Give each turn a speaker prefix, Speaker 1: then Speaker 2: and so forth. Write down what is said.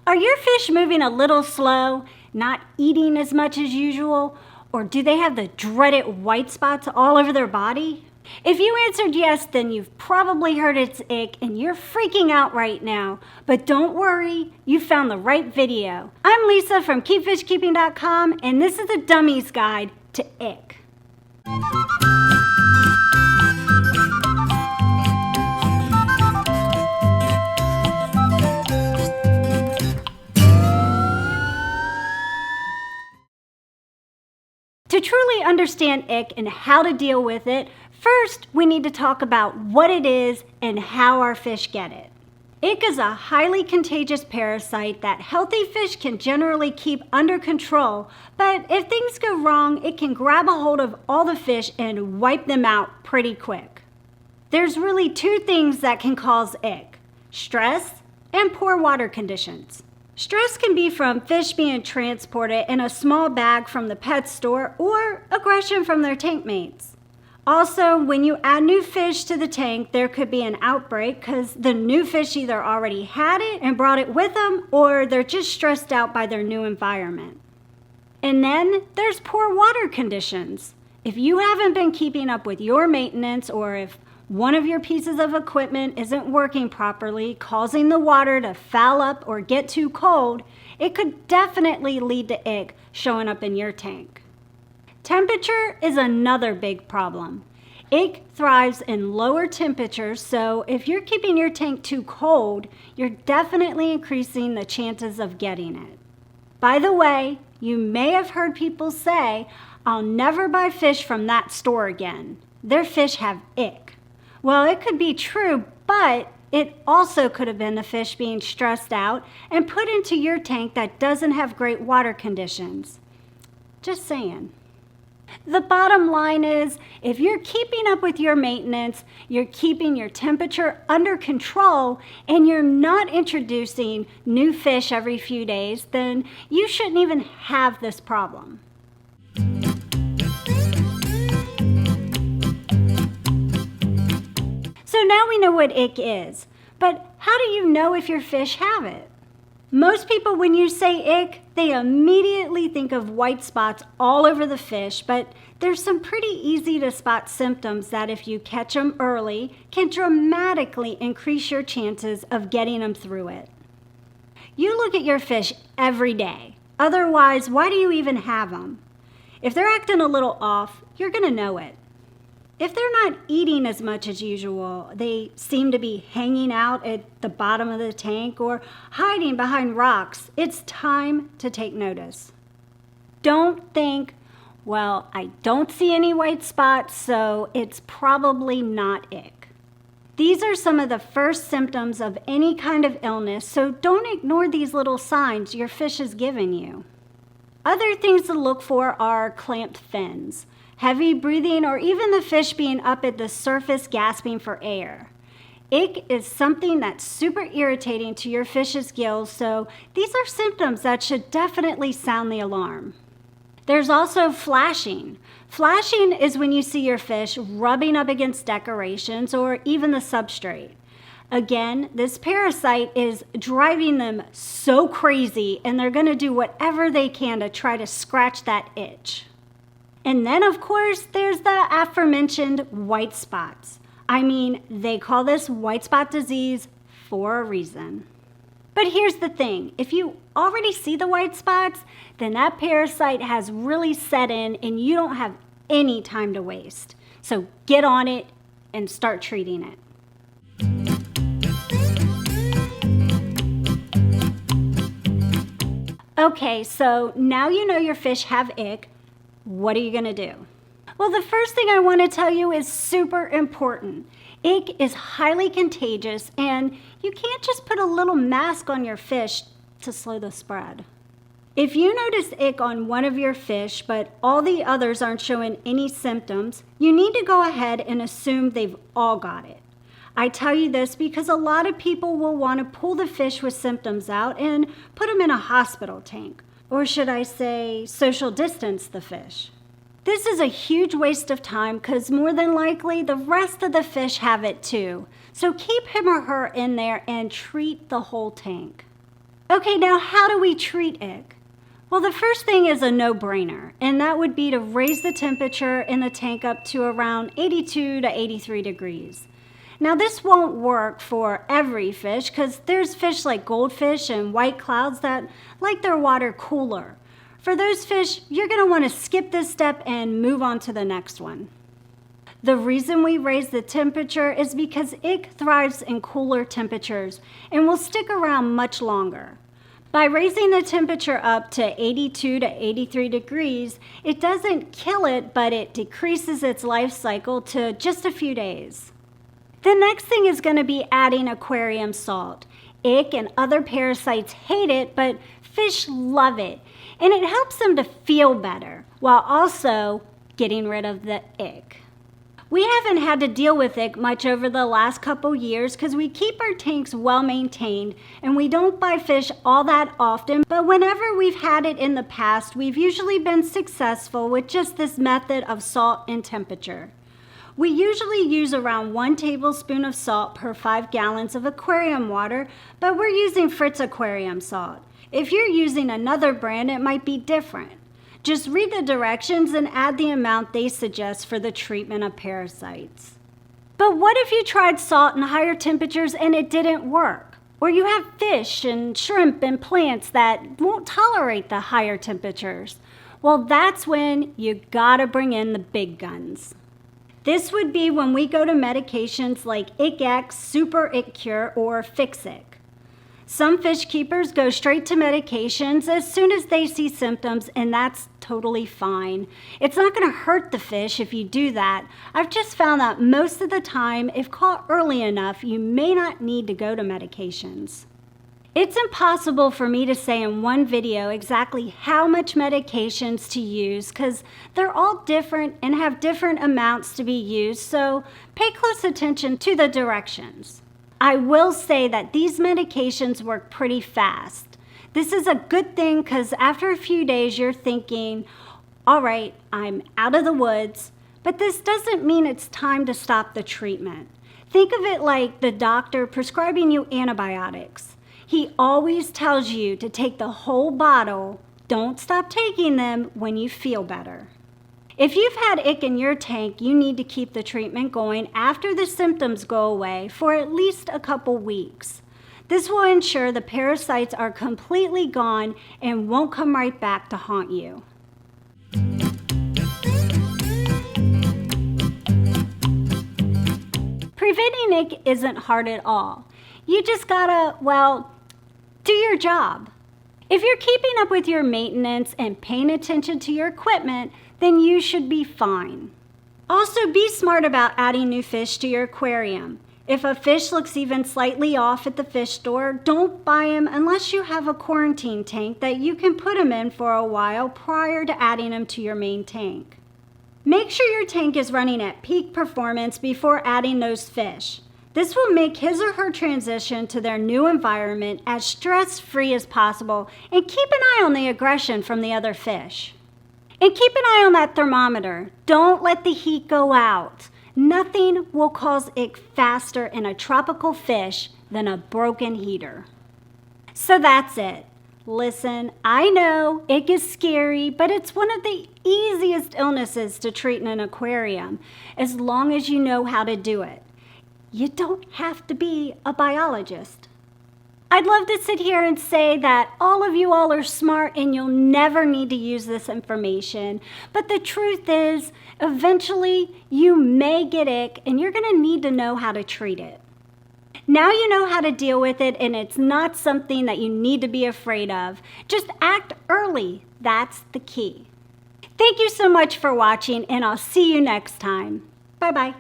Speaker 1: Are your fish moving a little slow, not eating as much as usual, or do they have the dreaded white spots all over their body? If you answered yes, then you've probably heard it's ick and you're freaking out right now. But don't worry, you found the right video. I'm Lisa from KeepFishKeeping.com, and this is the Dummies Guide to Ick. To truly understand ick and how to deal with it, first we need to talk about what it is and how our fish get it. Ick is a highly contagious parasite that healthy fish can generally keep under control, but if things go wrong, it can grab a hold of all the fish and wipe them out pretty quick. There's really two things that can cause ick: stress and poor water conditions. Stress can be from fish being transported in a small bag from the pet store or aggression from their tank mates. Also, when you add new fish to the tank, there could be an outbreak because the new fish either already had it and brought it with them, or they're just stressed out by their new environment. And then there's poor water conditions. If you haven't been keeping up with your maintenance, or if one of your pieces of equipment isn't working properly, causing the water to foul up or get too cold, it could definitely lead to ick showing up in your tank. Temperature is another big problem. Ick thrives in lower temperatures, so if you're keeping your tank too cold, you're definitely increasing the chances of getting it. By the way, you may have heard people say, "I'll never buy fish from that store again. Their fish have ick." Well, it could be true, but it also could have been the fish being stressed out and put into your tank that doesn't have great water conditions. Just saying. The bottom line is, if you're keeping up with your maintenance, you're keeping your temperature under control, and you're not introducing new fish every few days, then you shouldn't even have this problem. So now we know what ick is, but how do you know if your fish have it? Most people, when you say ick, they immediately think of white spots all over the fish, but there's some pretty easy to spot symptoms that, if you catch them early, can dramatically increase your chances of getting them through it. You look at your fish every day. Otherwise, why do you even have them? If they're acting a little off, you're gonna know it. If they're not eating as much as usual, they seem to be hanging out at the bottom of the tank or hiding behind rocks, it's time to take notice. Don't think, well, I don't see any white spots, so it's probably not ick. These are some of the first symptoms of any kind of illness, so don't ignore these little signs your fish is giving you. Other things to look for are clamped fins, heavy breathing, or even the fish being up at the surface gasping for air. Ick is something that's super irritating to your fish's gills, so these are symptoms that should definitely sound the alarm. There's also flashing. Flashing is when you see your fish rubbing up against decorations or even the substrate. Again, this parasite is driving them so crazy, and they're gonna do whatever they can to try to scratch that itch. And then, of course, there's the aforementioned white spots. I mean, they call this white spot disease for a reason. But here's the thing, if you already see the white spots, then that parasite has really set in and you don't have any time to waste. So get on it and start treating it. Okay, so now you know your fish have ick. What are you gonna do? Well, the first thing I want to tell you is super important. Ick is highly contagious, and you can't just put a little mask on your fish to slow the spread. If you notice ick on one of your fish, but all the others aren't showing any symptoms, you need to go ahead and assume they've all got it. I tell you this because a lot of people will want to pull the fish with symptoms out and put them in a hospital tank. Or should I say, social distance the fish. This is a huge waste of time because more than likely the rest of the fish have it too. So keep him or her in there and treat the whole tank. Okay, now how do we treat ick? Well, the first thing is a no-brainer, and that would be to raise the temperature in the tank up to around 82 to 83 degrees. Now, this won't work for every fish because there's fish like goldfish and white clouds that like their water cooler. For those fish, you're going to want to skip this step and move on to the next one. The reason we raise the temperature is because ick thrives in cooler temperatures and will stick around much longer. By raising the temperature up to 82 to 83 degrees, it doesn't kill it, but it decreases its life cycle to just a few days. The next thing is going to be adding aquarium salt. Ick and other parasites hate it, but fish love it, and it helps them to feel better while also getting rid of the ick. We haven't had to deal with ick much over the last couple years because we keep our tanks well maintained and we don't buy fish all that often, but whenever we've had it in the past, we've usually been successful with just this method of salt and temperature. We usually use around 1 tablespoon of salt per 5 gallons of aquarium water, but we're using Fritz aquarium salt. If you're using another brand, it might be different. Just read the directions and add the amount they suggest for the treatment of parasites. But what if you tried salt in higher temperatures and it didn't work? Or you have fish and shrimp and plants that won't tolerate the higher temperatures? Well, that's when you gotta bring in the big guns. This would be when we go to medications like Ick, Super Ick Cure, or Fix Ick. Some fish keepers go straight to medications as soon as they see symptoms, and that's totally fine. It's not going to hurt the fish if you do that. I've just found that most of the time, if caught early enough, you may not need to go to medications. It's impossible for me to say in one video exactly how much medications to use because they're all different and have different amounts to be used, so pay close attention to the directions. I will say that these medications work pretty fast. This is a good thing because after a few days you're thinking, all right, I'm out of the woods, but this doesn't mean it's time to stop the treatment. Think of it like the doctor prescribing you antibiotics. He always tells you to take the whole bottle. Don't stop taking them when you feel better. If you've had ick in your tank, you need to keep the treatment going after the symptoms go away for at least a couple weeks. This will ensure the parasites are completely gone and won't come right back to haunt you. Preventing ick isn't hard at all. You just gotta, do your job. If you're keeping up with your maintenance and paying attention to your equipment, then you should be fine. Also, be smart about adding new fish to your aquarium. If a fish looks even slightly off at the fish store, don't buy him unless you have a quarantine tank that you can put him in for a while prior to adding him to your main tank. Make sure your tank is running at peak performance before adding those fish. This will make his or her transition to their new environment as stress-free as possible, and keep an eye on the aggression from the other fish. And keep an eye on that thermometer. Don't let the heat go out. Nothing will cause ick faster in a tropical fish than a broken heater. So that's it. Listen, I know ick is scary, but it's one of the easiest illnesses to treat in an aquarium, as long as you know how to do it. You don't have to be a biologist. I'd love to sit here and say that all of you all are smart and you'll never need to use this information. But the truth is, eventually you may get ick and you're going to need to know how to treat it. Now you know how to deal with it and it's not something that you need to be afraid of. Just act early. That's the key. Thank you so much for watching and I'll see you next time. Bye-bye.